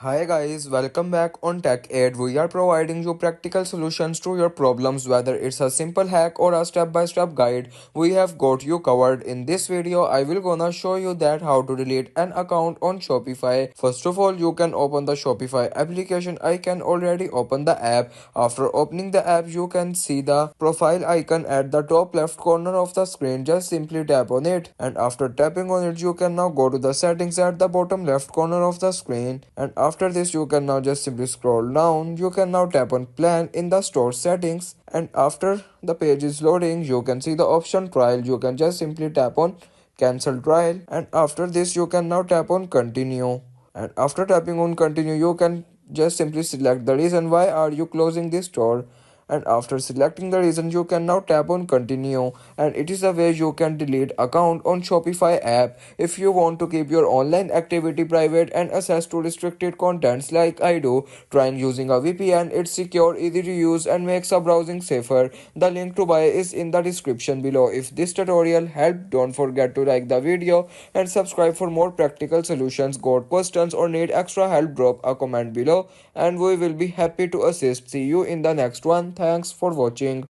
Hi guys, welcome back on Tech Aid. We are providing you practical solutions to your problems, whether it's a simple hack or a step-by-step guide. We have got you covered. In this video, I will gonna show you that how to delete an account on Shopify. First of all, you can open the Shopify application. I can already open the app. After opening the app, you can see the profile icon at the top left corner of the screen. Just simply tap on it, and after tapping on it, you can now go to the settings at the bottom left corner of the screen. And after this, you can now just simply scroll down. You can now tap on plan in the store settings, and after the page is loading, you can see the option trial. You can just simply tap on cancel trial, and after this, you can now tap on continue. And after tapping on continue, you can just simply select the reason why are you closing this store. And after selecting the reason, you can now tap on continue, and it is a way you can delete account on Shopify app. If you want to keep your online activity private and access to restricted contents like I do, trying using a VPN. It's secure, easy to use, and makes a browsing safer. The link to buy is in the description below. If this tutorial helped, don't forget to like the video and subscribe for more practical solutions. Got questions or need extra help, drop a comment below and we will be happy to assist. See you in the next one. Thanks for watching.